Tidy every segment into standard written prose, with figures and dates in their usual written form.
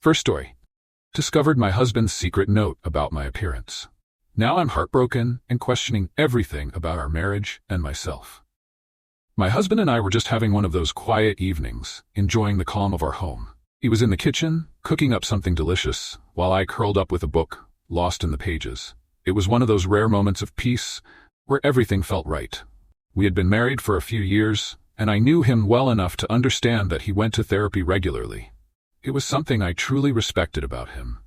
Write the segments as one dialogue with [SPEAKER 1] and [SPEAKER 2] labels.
[SPEAKER 1] First story. Discovered my husband's secret note about my appearance. Now I'm heartbroken and questioning everything about our marriage and myself. My husband and I were just having one of those quiet evenings, enjoying the calm of our home. He was in the kitchen, cooking up something delicious, while I curled up with a book, lost in the pages. It was one of those rare moments of peace where everything felt right. We had been married for a few years, and I knew him well enough to understand that he went to therapy regularly. It was something I truly respected about him.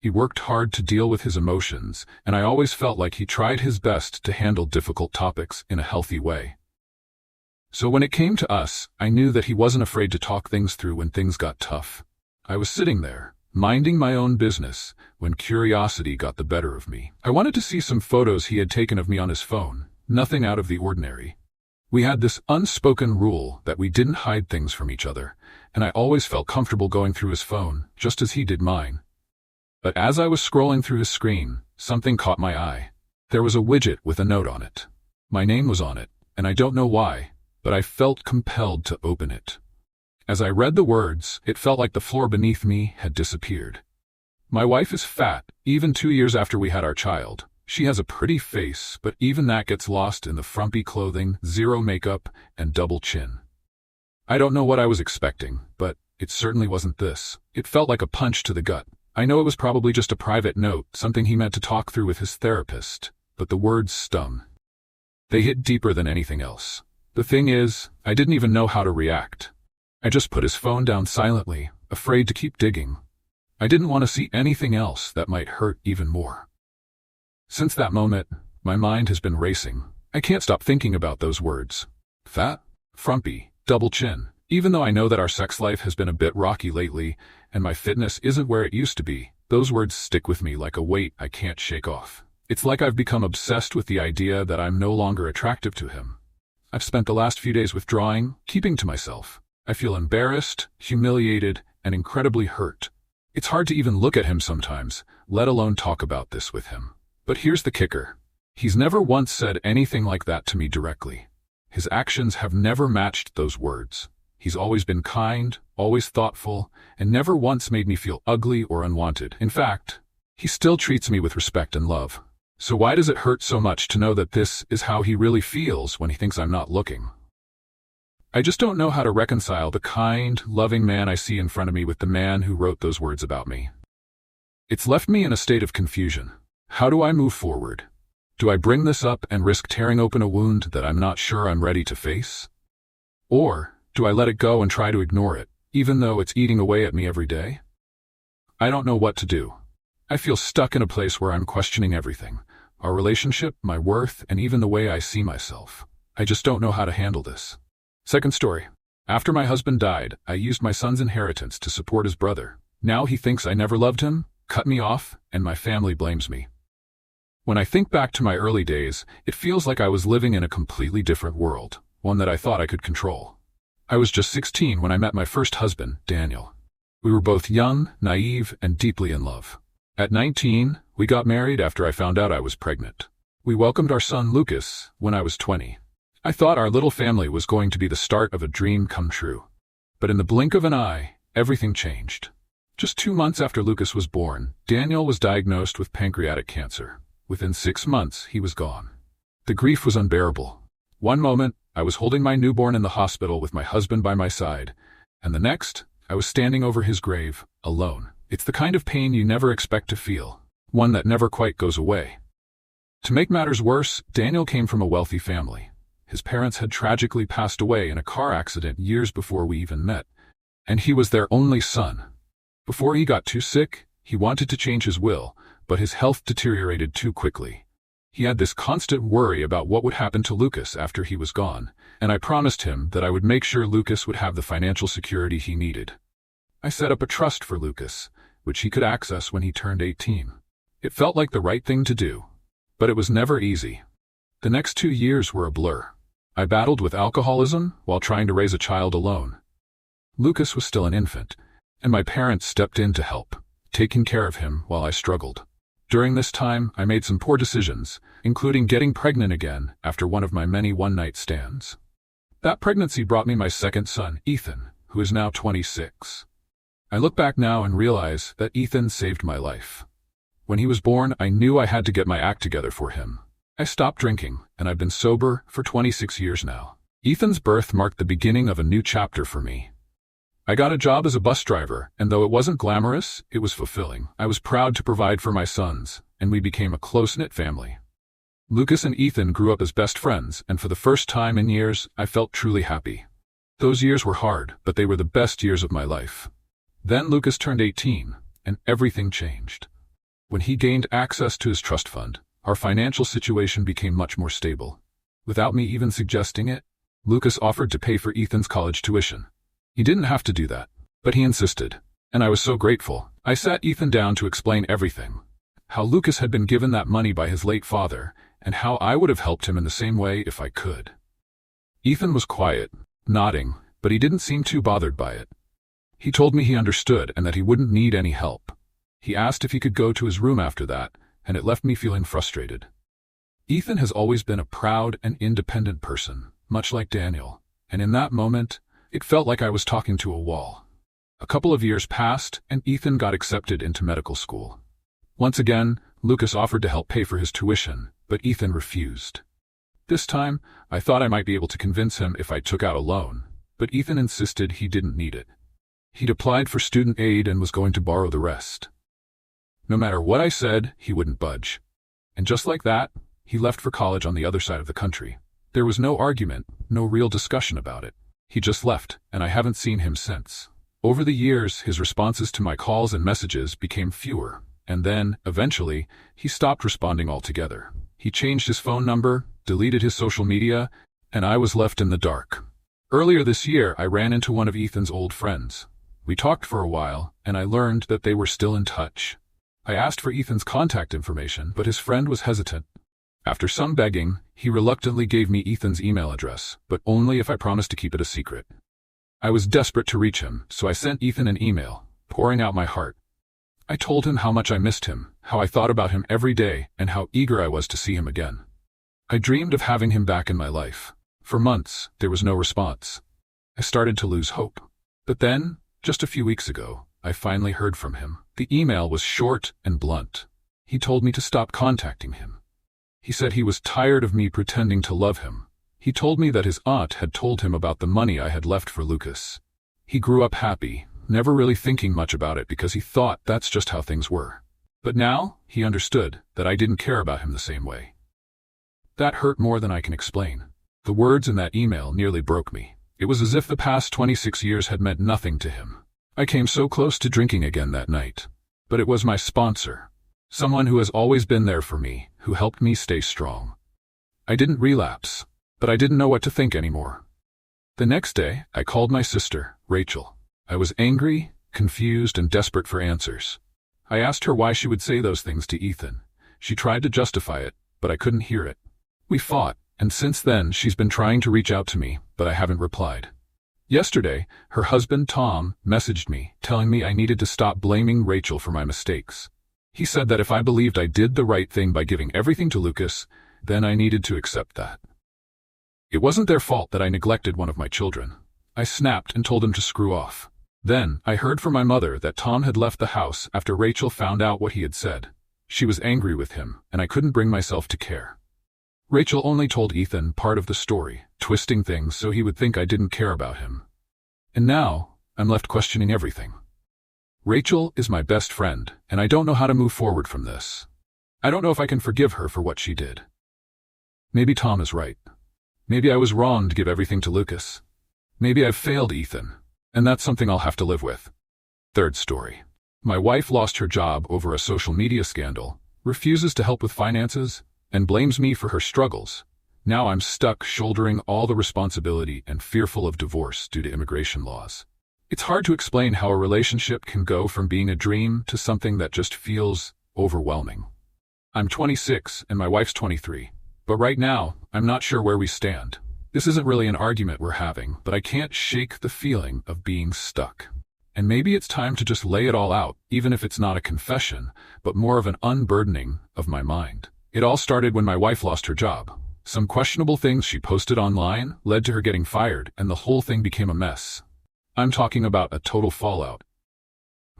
[SPEAKER 1] He worked hard to deal with his emotions, and I always felt like he tried his best to handle difficult topics in a healthy way. So when it came to us, I knew that he wasn't afraid to talk things through when things got tough. I was sitting there, minding my own business, when curiosity got the better of me. I wanted to see some photos he had taken of me on his phone, nothing out of the ordinary. We had this unspoken rule that we didn't hide things from each other, and I always felt comfortable going through his phone, just as he did mine. But as I was scrolling through his screen, something caught my eye. There was a widget with a note on it. My name was on it, and I don't know why, but I felt compelled to open it. As I read the words, it felt like the floor beneath me had disappeared. My wife is fat, even 2 years after we had our child. She has a pretty face, but even that gets lost in the frumpy clothing, zero makeup, and double chin. I don't know what I was expecting, but it certainly wasn't this. It felt like a punch to the gut. I know it was probably just a private note, something he meant to talk through with his therapist, but the words stung. They hit deeper than anything else. The thing is, I didn't even know how to react. I just put his phone down silently, afraid to keep digging. I didn't want to see anything else that might hurt even more. Since that moment, my mind has been racing. I can't stop thinking about those words. Fat, frumpy, double chin. Even though I know that our sex life has been a bit rocky lately, and my fitness isn't where it used to be, those words stick with me like a weight I can't shake off. It's like I've become obsessed with the idea that I'm no longer attractive to him. I've spent the last few days withdrawing, keeping to myself. I feel embarrassed, humiliated, and incredibly hurt. It's hard to even look at him sometimes, let alone talk about this with him. But here's the kicker. He's never once said anything like that to me directly. His actions have never matched those words. He's always been kind, always thoughtful, and never once made me feel ugly or unwanted. In fact, he still treats me with respect and love. So why does it hurt so much to know that this is how he really feels when he thinks I'm not looking? I just don't know how to reconcile the kind, loving man I see in front of me with the man who wrote those words about me. It's left me in a state of confusion. How do I move forward? Do I bring this up and risk tearing open a wound that I'm not sure I'm ready to face? Or do I let it go and try to ignore it, even though it's eating away at me every day? I don't know what to do. I feel stuck in a place where I'm questioning everything. Our relationship, my worth, and even the way I see myself. I just don't know how to handle this. Second story. After my husband died, I used my son's inheritance to support his brother. Now he thinks I never loved him, cut me off, and my family blames me. When I think back to my early days, it feels like I was living in a completely different world, one that I thought I could control. I was just 16 when I met my first husband, Daniel. We were both young, naive, and deeply in love. At 19, we got married after I found out I was pregnant. We welcomed our son Lucas when I was 20. I thought our little family was going to be the start of a dream come true. But in the blink of an eye, everything changed. Just 2 months after Lucas was born, Daniel was diagnosed with pancreatic cancer. Within 6 months, he was gone. The grief was unbearable. One moment, I was holding my newborn in the hospital with my husband by my side, and the next, I was standing over his grave, alone. It's the kind of pain you never expect to feel, one that never quite goes away. To make matters worse, Daniel came from a wealthy family. His parents had tragically passed away in a car accident years before we even met, and he was their only son. Before he got too sick, he wanted to change his will, but his health deteriorated too quickly. He had this constant worry about what would happen to Lucas after he was gone, and I promised him that I would make sure Lucas would have the financial security he needed. I set up a trust for Lucas, which he could access when he turned 18. It felt like the right thing to do, but it was never easy. The next 2 years were a blur. I battled with alcoholism while trying to raise a child alone. Lucas was still an infant, and my parents stepped in to help, taking care of him while I struggled. During this time, I made some poor decisions, including getting pregnant again after one of my many one-night stands. That pregnancy brought me my second son, Ethan, who is now 26. I look back now and realize that Ethan saved my life. When he was born, I knew I had to get my act together for him. I stopped drinking, and I've been sober for 26 years now. Ethan's birth marked the beginning of a new chapter for me. I got a job as a bus driver, and though it wasn't glamorous, it was fulfilling. I was proud to provide for my sons, and we became a close-knit family. Lucas and Ethan grew up as best friends, and for the first time in years, I felt truly happy. Those years were hard, but they were the best years of my life. Then Lucas turned 18, and everything changed. When he gained access to his trust fund, our financial situation became much more stable. Without me even suggesting it, Lucas offered to pay for Ethan's college tuition. He didn't have to do that, but he insisted, and I was so grateful. I sat Ethan down to explain everything. How Lucas had been given that money by his late father, and how I would have helped him in the same way if I could. Ethan was quiet, nodding, but he didn't seem too bothered by it. He told me he understood and that he wouldn't need any help. He asked if he could go to his room after that, and it left me feeling frustrated. Ethan has always been a proud and independent person, much like Daniel, and in that moment, it felt like I was talking to a wall. A couple of years passed, and Ethan got accepted into medical school. Once again, Lucas offered to help pay for his tuition, but Ethan refused. This time, I thought I might be able to convince him if I took out a loan, but Ethan insisted he didn't need it. He'd applied for student aid and was going to borrow the rest. No matter what I said, he wouldn't budge. And just like that, he left for college on the other side of the country. There was no argument, no real discussion about it. He just left, and I haven't seen him since. Over the years, his responses to my calls and messages became fewer, and then, eventually, he stopped responding altogether. He changed his phone number, deleted his social media, and I was left in the dark. Earlier this year, I ran into one of Ethan's old friends. We talked for a while, and I learned that they were still in touch. I asked for Ethan's contact information, but his friend was hesitant. After some begging, he reluctantly gave me Ethan's email address, but only if I promised to keep it a secret. I was desperate to reach him, so I sent Ethan an email, pouring out my heart. I told him how much I missed him, how I thought about him every day, and how eager I was to see him again. I dreamed of having him back in my life. For months, there was no response. I started to lose hope. But then, just a few weeks ago, I finally heard from him. The email was short and blunt. He told me to stop contacting him. He said he was tired of me pretending to love him. He told me that his aunt had told him about the money I had left for Lucas. He grew up happy, never really thinking much about it because he thought that's just how things were. But now, he understood that I didn't care about him the same way. That hurt more than I can explain. The words in that email nearly broke me. It was as if the past 26 years had meant nothing to him. I came so close to drinking again that night. But it was my sponsor. Someone who has always been there for me, who helped me stay strong. I didn't relapse, but I didn't know what to think anymore. The next day, I called my sister, Rachel. I was angry, confused, and desperate for answers. I asked her why she would say those things to Ethan. She tried to justify it, but I couldn't hear it. We fought, and since then she's been trying to reach out to me, but I haven't replied. Yesterday, her husband Tom messaged me, telling me I needed to stop blaming Rachel for my mistakes. He said that if I believed I did the right thing by giving everything to Lucas, then I needed to accept that. It wasn't their fault that I neglected one of my children. I snapped and told him to screw off. Then, I heard from my mother that Tom had left the house after Rachel found out what he had said. She was angry with him, and I couldn't bring myself to care. Rachel only told Ethan part of the story, twisting things so he would think I didn't care about him. And now, I'm left questioning everything. Rachel is my best friend, and I don't know how to move forward from this. I don't know if I can forgive her for what she did. Maybe Tom is right. Maybe I was wrong to give everything to Lucas. Maybe I've failed Ethan, and that's something I'll have to live with. Third story. My wife lost her job over a social media scandal, refuses to help with finances, and blames me for her struggles. Now I'm stuck shouldering all the responsibility and fearful of divorce due to immigration laws. It's hard to explain how a relationship can go from being a dream to something that just feels overwhelming. I'm 26 and my wife's 23, but right now, I'm not sure where we stand. This isn't really an argument we're having, but I can't shake the feeling of being stuck. And maybe it's time to just lay it all out, even if it's not a confession, but more of an unburdening of my mind. It all started when my wife lost her job. Some questionable things she posted online led to her getting fired, and the whole thing became a mess. I'm talking about a total fallout.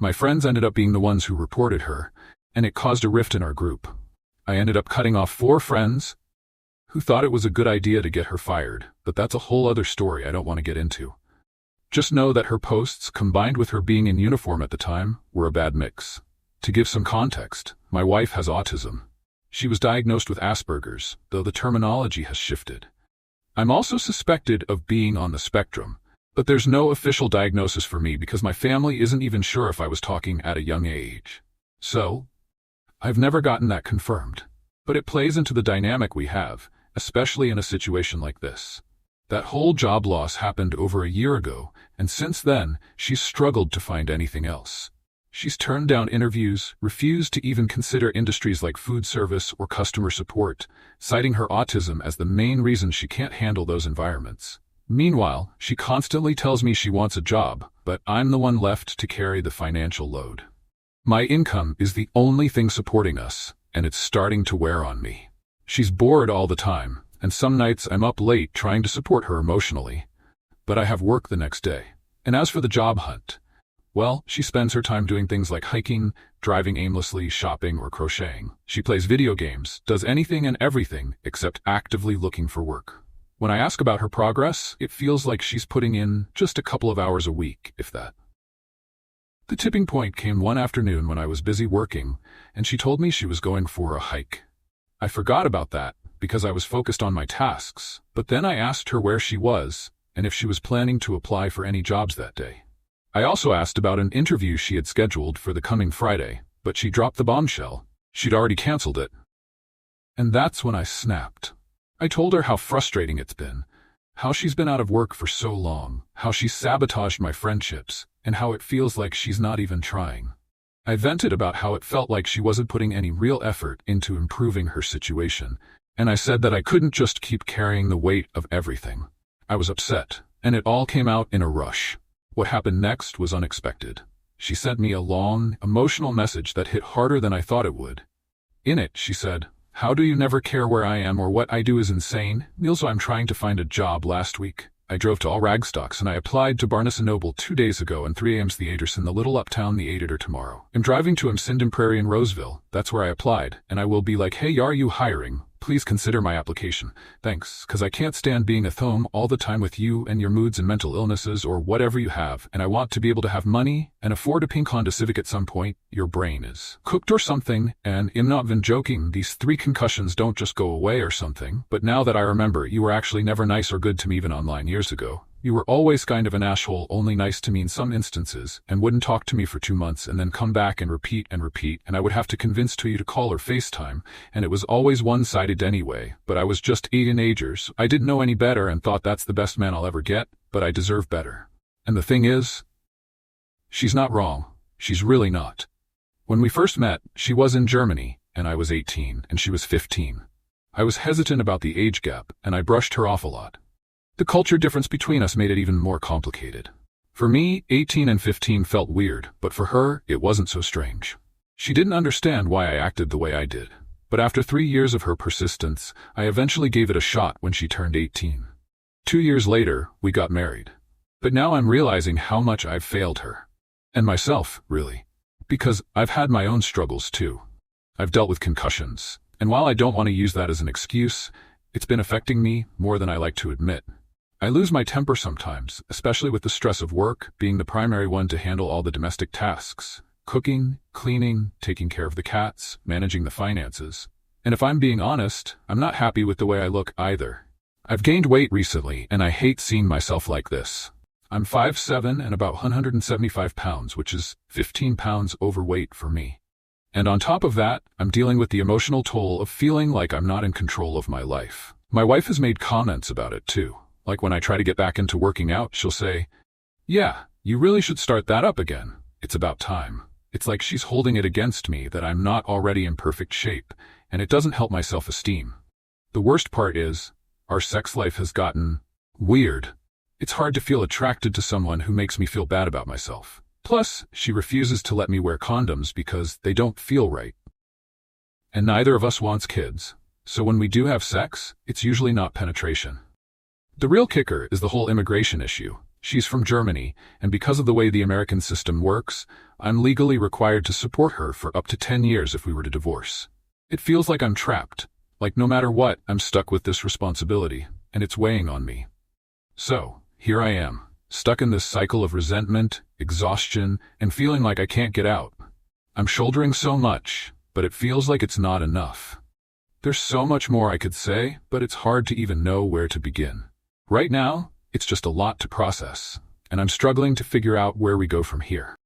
[SPEAKER 1] My friends ended up being the ones who reported her, and it caused a rift in our group. I ended up cutting off 4 friends who thought it was a good idea to get her fired, but that's a whole other story I don't want to get into. Just know that her posts, combined with her being in uniform at the time, were a bad mix. To give some context, my wife has autism. She was diagnosed with Asperger's, though the terminology has shifted. I'm also suspected of being on the spectrum, but there's no official diagnosis for me because my family isn't even sure if I was talking at a young age. So, I've never gotten that confirmed. But it plays into the dynamic we have, especially in a situation like this. That whole job loss happened over a year ago, and since then, she's struggled to find anything else. She's turned down interviews, refused to even consider industries like food service or customer support, citing her autism as the main reason she can't handle those environments. Meanwhile, she constantly tells me she wants a job, but I'm the one left to carry the financial load. My income is the only thing supporting us, and it's starting to wear on me. She's bored all the time, and some nights I'm up late trying to support her emotionally. But I have work the next day. And as for the job hunt, well, she spends her time doing things like hiking, driving aimlessly, shopping, or crocheting. She plays video games, does anything and everything except actively looking for work. When I ask about her progress, it feels like she's putting in just a couple of hours a week, if that. The tipping point came one afternoon when I was busy working, and she told me she was going for a hike. I forgot about that because I was focused on my tasks, but then I asked her where she was and if she was planning to apply for any jobs that day. I also asked about an interview she had scheduled for the coming Friday, but she dropped the bombshell. She'd already canceled it. And that's when I snapped. I told her how frustrating it's been, how she's been out of work for so long, how she sabotaged my friendships, and how it feels like she's not even trying. I vented about how it felt like she wasn't putting any real effort into improving her situation, and I said that I couldn't just keep carrying the weight of everything. I was upset, and it all came out in a rush. What happened next was unexpected. She sent me a long, emotional message that hit harder than I thought it would. In it, she said, "How do you never care where I am or what I do is insane? So I'm trying to find a job last week. I drove to all Ragstocks and I applied to Barnes & Noble 2 days ago and 3 Theaters in the little uptown the editor tomorrow. I'm driving to Sinden Prairie in Roseville, that's where I applied, and I will be like, hey, are you hiring? Please consider my application. Thanks, cause I can't stand being at home all the time with you and your moods and mental illnesses or whatever you have, and I want to be able to have money and afford a pink Honda Civic at some point. Your brain is cooked or something, and I'm not even joking, these 3 concussions don't just go away or something, but now that I remember, you were actually never nice or good to me even online years ago. You were always kind of an asshole, only nice to me in some instances, and wouldn't talk to me for 2 months and then come back and repeat, and I would have to convince you to call or FaceTime, and it was always one-sided anyway, but I was just 8 teenagers. I didn't know any better and thought that's the best man I'll ever get, but I deserve better. And the thing is, she's not wrong. She's really not. When we first met, she was in Germany, and I was 18, and she was 15. I was hesitant about the age gap, and I brushed her off a lot. The culture difference between us made it even more complicated. For me, 18 and 15 felt weird, but for her, it wasn't so strange. She didn't understand why I acted the way I did. But after 3 years of her persistence, I eventually gave it a shot when she turned 18. 2 years later, we got married. But now I'm realizing how much I've failed her. And myself, really. Because I've had my own struggles too. I've dealt with concussions, and while I don't want to use that as an excuse, it's been affecting me more than I like to admit. I lose my temper sometimes, especially with the stress of work, being the primary one to handle all the domestic tasks. Cooking, cleaning, taking care of the cats, managing the finances. And if I'm being honest, I'm not happy with the way I look either. I've gained weight recently, and I hate seeing myself like this. I'm 5'7" and about 175 pounds, which is 15 pounds overweight for me. And on top of that, I'm dealing with the emotional toll of feeling like I'm not in control of my life. My wife has made comments about it too. Like when I try to get back into working out, she'll say, "Yeah, you really should start that up again. It's about time." It's like she's holding it against me that I'm not already in perfect shape, and it doesn't help my self-esteem. The worst part is, our sex life has gotten weird. It's hard to feel attracted to someone who makes me feel bad about myself. Plus, she refuses to let me wear condoms because they don't feel right. And neither of us wants kids, so when we do have sex, it's usually not penetration. The real kicker is the whole immigration issue. She's from Germany, and because of the way the American system works, I'm legally required to support her for up to 10 years if we were to divorce. It feels like I'm trapped, like no matter what, I'm stuck with this responsibility, and it's weighing on me. So, here I am, stuck in this cycle of resentment, exhaustion, and feeling like I can't get out. I'm shouldering so much, but it feels like it's not enough. There's so much more I could say, but it's hard to even know where to begin. Right now, it's just a lot to process, and I'm struggling to figure out where we go from here.